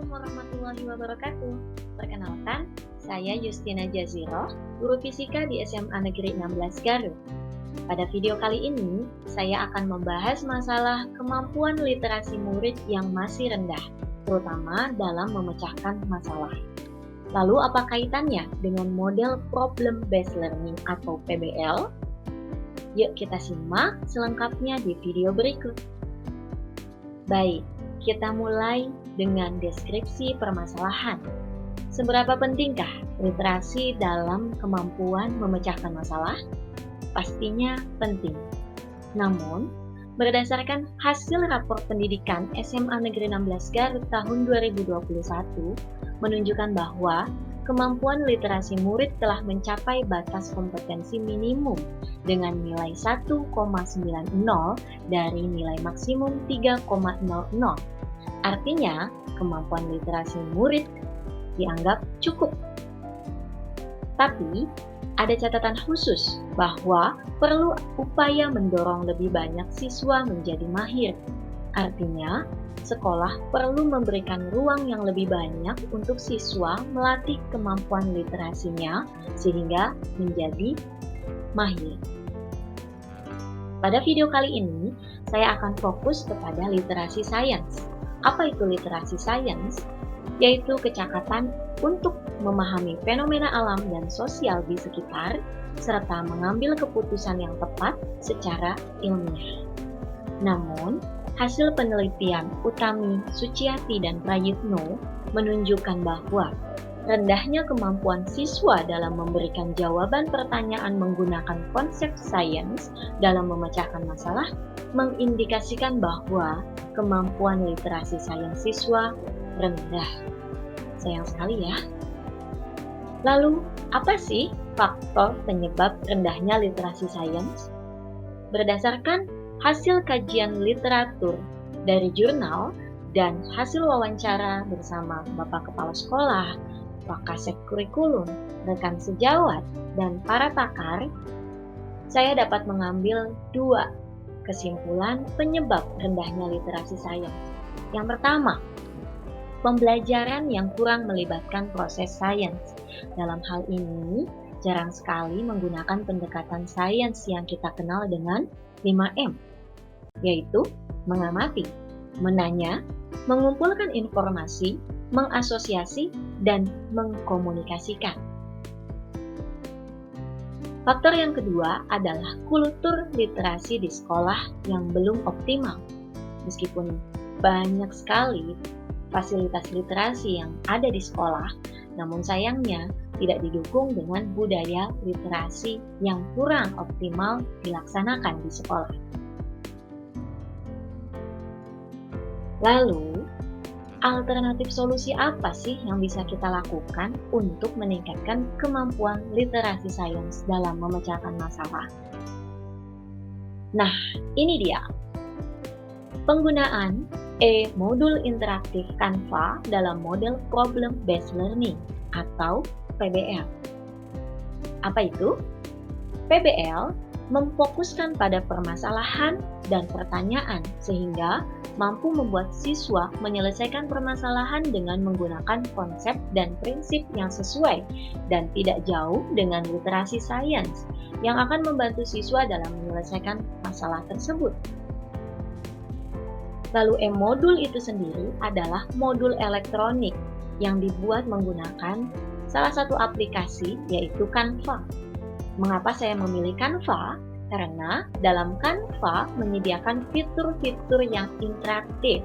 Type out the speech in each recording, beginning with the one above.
Assalamualaikum warahmatullahi wabarakatuh. Perkenalkan, saya Justina Jaziro, guru fisika di SMA Negeri 16 Garut. Pada video kali ini, saya akan membahas masalah kemampuan literasi murid yang masih rendah, terutama dalam memecahkan masalah. Lalu apa kaitannya dengan model Problem Based Learning atau PBL? Yuk kita simak selengkapnya di video berikut. Baik, kita mulai dengan deskripsi permasalahan. Seberapa pentingkah literasi dalam kemampuan memecahkan masalah? Pastinya penting. Namun, berdasarkan hasil rapor pendidikan SMA Negeri 16 Garut tahun 2021 menunjukkan bahwa kemampuan literasi murid telah mencapai batas kompetensi minimum dengan nilai 1,90 dari nilai maksimum 3,00. Artinya, kemampuan literasi murid dianggap cukup. Tapi, ada catatan khusus bahwa perlu upaya mendorong lebih banyak siswa menjadi mahir. Artinya, sekolah perlu memberikan ruang yang lebih banyak untuk siswa melatih kemampuan literasinya sehingga menjadi mahir. Pada video kali ini, saya akan fokus kepada literasi sains. Apa itu literasi sains? Yaitu kecakapan untuk memahami fenomena alam dan sosial di sekitar, serta mengambil keputusan yang tepat secara ilmiah. Namun, hasil penelitian Utami, Suciati, dan Prayitno menunjukkan bahwa rendahnya kemampuan siswa dalam memberikan jawaban pertanyaan menggunakan konsep sains dalam memecahkan masalah mengindikasikan bahwa kemampuan literasi sains siswa rendah. Sayang sekali ya. Lalu, apa sih faktor penyebab rendahnya literasi sains? Berdasarkan hasil kajian literatur dari jurnal dan hasil wawancara bersama Bapak Kepala Sekolah, Wakasek Kurikulum, rekan sejawat, dan para pakar, saya dapat mengambil dua kesimpulan penyebab rendahnya literasi sains. Yang pertama, pembelajaran yang kurang melibatkan proses sains. Dalam hal ini, jarang sekali menggunakan pendekatan sains yang kita kenal dengan 5M, yaitu mengamati, menanya, mengumpulkan informasi, mengasosiasi, dan mengkomunikasikan. Faktor yang kedua adalah kultur literasi di sekolah yang belum optimal. Meskipun banyak sekali fasilitas literasi yang ada di sekolah, namun sayangnya tidak didukung dengan budaya literasi yang kurang optimal dilaksanakan di sekolah. Lalu, alternatif solusi apa sih yang bisa kita lakukan untuk meningkatkan kemampuan literasi sains dalam memecahkan masalah? Nah, ini dia. Penggunaan modul interaktif Canva dalam model Problem Based Learning atau PBL. Apa itu? PBL memfokuskan pada permasalahan dan pertanyaan sehingga mampu membuat siswa menyelesaikan permasalahan dengan menggunakan konsep dan prinsip yang sesuai dan tidak jauh dengan literasi sains yang akan membantu siswa dalam menyelesaikan masalah tersebut. Lalu modul itu sendiri adalah modul elektronik yang dibuat menggunakan salah satu aplikasi yaitu Canva. Mengapa saya memilih Canva? Karena dalam Canva menyediakan fitur-fitur yang interaktif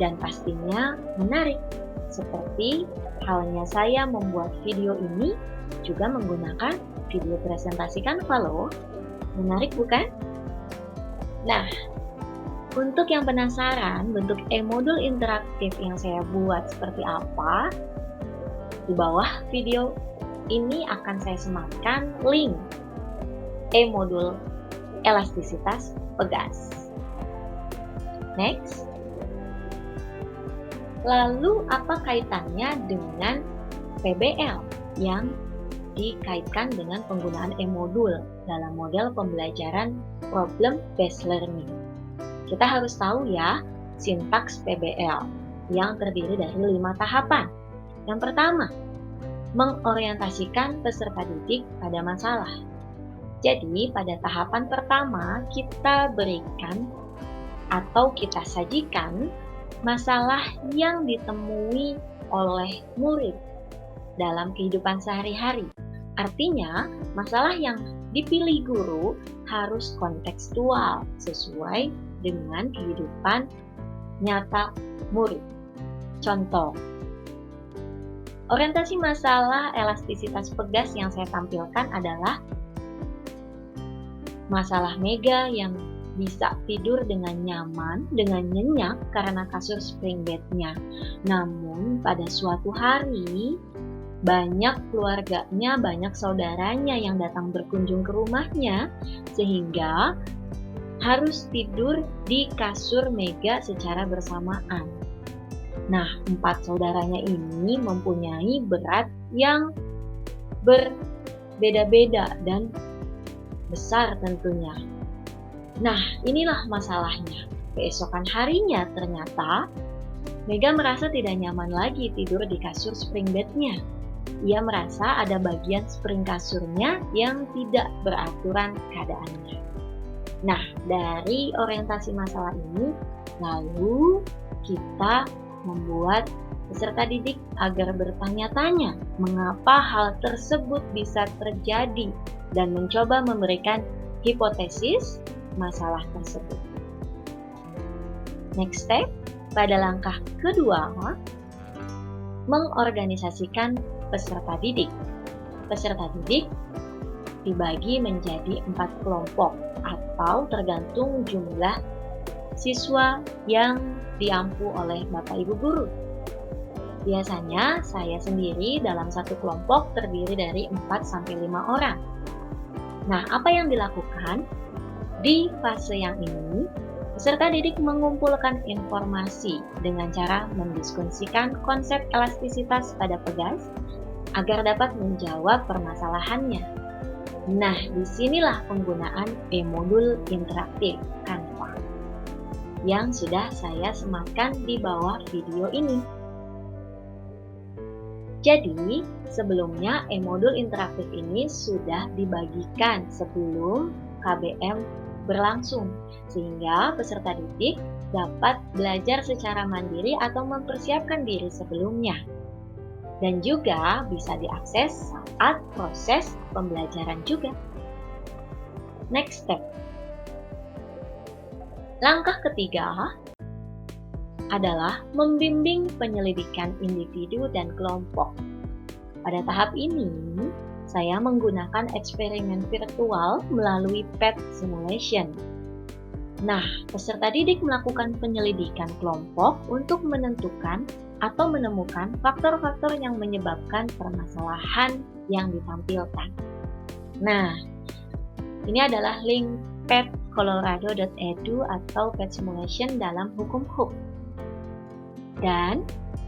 dan pastinya menarik. Seperti halnya saya membuat video ini juga menggunakan video presentasi Canva loh. Menarik bukan? Nah, untuk yang penasaran bentuk modul interaktif yang saya buat seperti apa, di bawah video ini akan saya sematkan link modul elastisitas Pegas. Next. Lalu apa kaitannya dengan PBL yang dikaitkan dengan penggunaan modul dalam model pembelajaran Problem Based Learning? Kita harus tahu ya, sintaks PBL. yang terdiri dari 5 tahapan. Yang pertama, mengorientasikan peserta didik pada masalah. Jadi, pada tahapan pertama kita berikan atau kita sajikan masalah yang ditemui oleh murid dalam kehidupan sehari-hari. Artinya, masalah yang dipilih guru harus kontekstual sesuai dengan kehidupan nyata murid. Contoh, orientasi masalah elastisitas pegas yang saya tampilkan adalah masalah Mega yang bisa tidur dengan nyaman, dengan nyenyak karena kasur spring bed-nya. Namun pada suatu hari, banyak keluarganya, banyak saudaranya yang datang berkunjung ke rumahnya, sehingga harus tidur di kasur Mega secara bersamaan. Nah, 4 saudaranya ini mempunyai berat yang berbeda-beda dan besar tentunya. Nah, inilah masalahnya. Keesokan harinya ternyata Mega merasa tidak nyaman lagi tidur di kasur spring bed-nya. Ia merasa ada bagian spring kasurnya yang tidak beraturan keadaannya. Nah, dari orientasi masalah ini, lalu kita membuat peserta didik agar bertanya-tanya mengapa hal tersebut bisa terjadi dan mencoba memberikan hipotesis masalah tersebut. Next step, pada langkah kedua, mengorganisasikan peserta didik. Peserta didik dibagi menjadi 4 kelompok atau tergantung jumlah siswa yang diampu oleh Bapak Ibu guru. Biasanya saya sendiri dalam satu kelompok terdiri dari 4-5 orang. Nah, apa yang dilakukan? Di fase yang ini, peserta didik mengumpulkan informasi dengan cara mendiskusikan konsep elastisitas pada pegas agar dapat menjawab permasalahannya. Nah, disinilah penggunaan e-modul interaktif Canva yang sudah saya sematkan di bawah video ini. Jadi, sebelumnya e-modul interaktif ini sudah dibagikan sebelum KBM berlangsung, sehingga peserta didik dapat belajar secara mandiri atau mempersiapkan diri sebelumnya. Dan juga bisa diakses saat proses pembelajaran juga. Next step. Langkah ketiga adalah membimbing penyelidikan individu dan kelompok. Pada tahap ini, saya menggunakan eksperimen virtual melalui PET simulation. Nah, peserta didik melakukan penyelidikan kelompok untuk menentukan atau menemukan faktor-faktor yang menyebabkan permasalahan yang ditampilkan. Nah, ini adalah link petcolorado.edu atau PET simulation dalam hukum HUK. Dan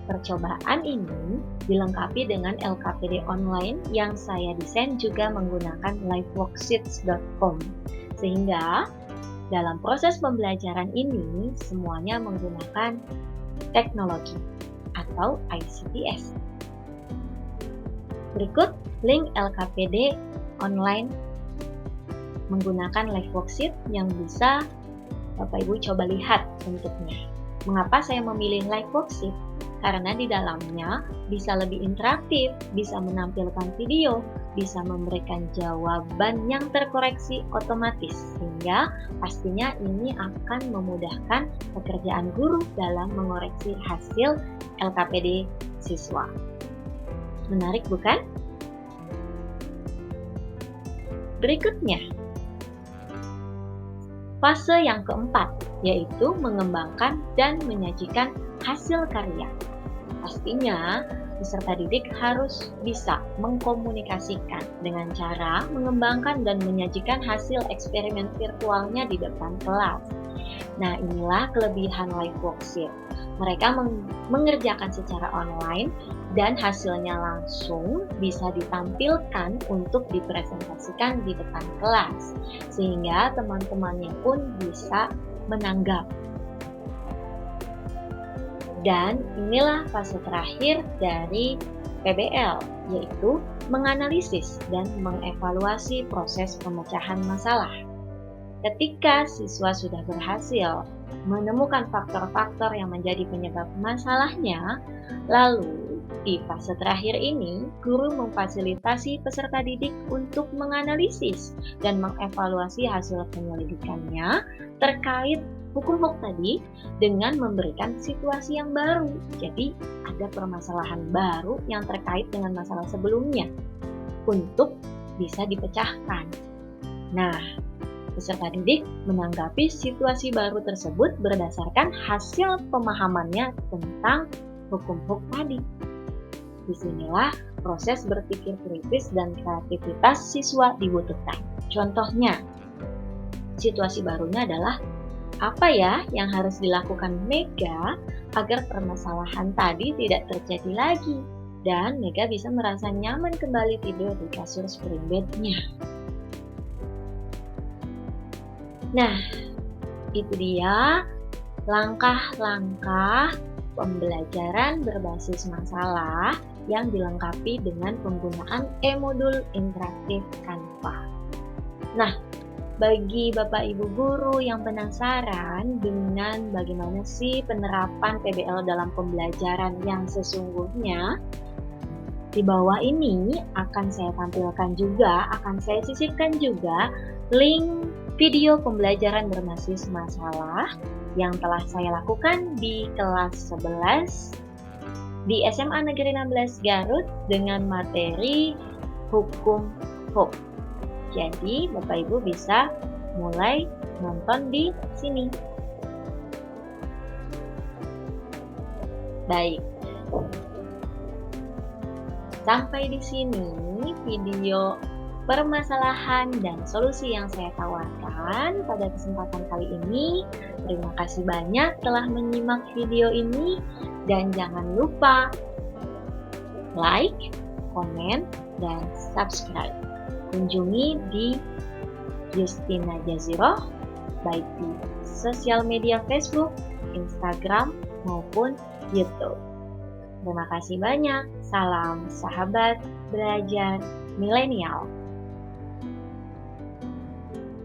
percobaan ini dilengkapi dengan LKPD online yang saya desain juga menggunakan liveworksheets.com. Sehingga dalam proses pembelajaran ini semuanya menggunakan teknologi atau ICTS. Berikut link LKPD online menggunakan liveworksheet yang bisa Bapak Ibu coba lihat bentuknya. Mengapa saya memilih liveworksheet? Karena di dalamnya bisa lebih interaktif, bisa menampilkan video, bisa memberikan jawaban yang terkoreksi otomatis, sehingga pastinya ini akan memudahkan pekerjaan guru dalam mengoreksi hasil LKPD siswa. Menarik bukan? Berikutnya, fase yang keempat, yaitu mengembangkan dan menyajikan hasil karya. Pastinya, peserta didik harus bisa mengkomunikasikan dengan cara mengembangkan dan menyajikan hasil eksperimen virtualnya di depan kelas. Nah, inilah kelebihan liveworksheet. Mereka mengerjakan secara online dan hasilnya langsung bisa ditampilkan untuk dipresentasikan di depan kelas, sehingga teman-temannya pun bisa menanggap. Dan inilah fase terakhir dari PBL, yaitu menganalisis dan mengevaluasi proses pemecahan masalah. Ketika siswa sudah berhasil menemukan faktor-faktor yang menjadi penyebab masalahnya, lalu di fase terakhir ini, guru memfasilitasi peserta didik untuk menganalisis dan mengevaluasi hasil penyelidikannya terkait hukum tadi dengan memberikan situasi yang baru. Jadi, ada permasalahan baru yang terkait dengan masalah sebelumnya untuk bisa dipecahkan. Nah, peserta didik menanggapi situasi baru tersebut berdasarkan hasil pemahamannya tentang hukum tadi. Disinilah proses berpikir kritis dan kreativitas siswa dibutuhkan. Contohnya, situasi barunya adalah apa ya yang harus dilakukan Mega agar permasalahan tadi tidak terjadi lagi dan Mega bisa merasa nyaman kembali tidur di kasur spring bed-nya. Nah, itu dia langkah-langkah pembelajaran berbasis masalah yang dilengkapi dengan penggunaan e-modul interaktif Canva. Nah, bagi Bapak Ibu guru yang penasaran dengan bagaimana sih penerapan PBL dalam pembelajaran yang sesungguhnya, di bawah ini akan saya tampilkan juga, akan saya sisipkan juga link video pembelajaran berbasis masalah yang telah saya lakukan di kelas 11 di SMA Negeri 16 Garut dengan materi hukum HOP. Jadi, Bapak Ibu bisa mulai nonton di sini. Baik. Sampai di sini video permasalahan dan solusi yang saya tawarkan pada kesempatan kali ini. Terima kasih banyak telah menyimak video ini dan jangan lupa like, komen, dan subscribe. Kunjungi di Justina Jaziroh, baik di sosial media Facebook, Instagram, maupun YouTube. Terima kasih banyak. Salam sahabat belajar milenial.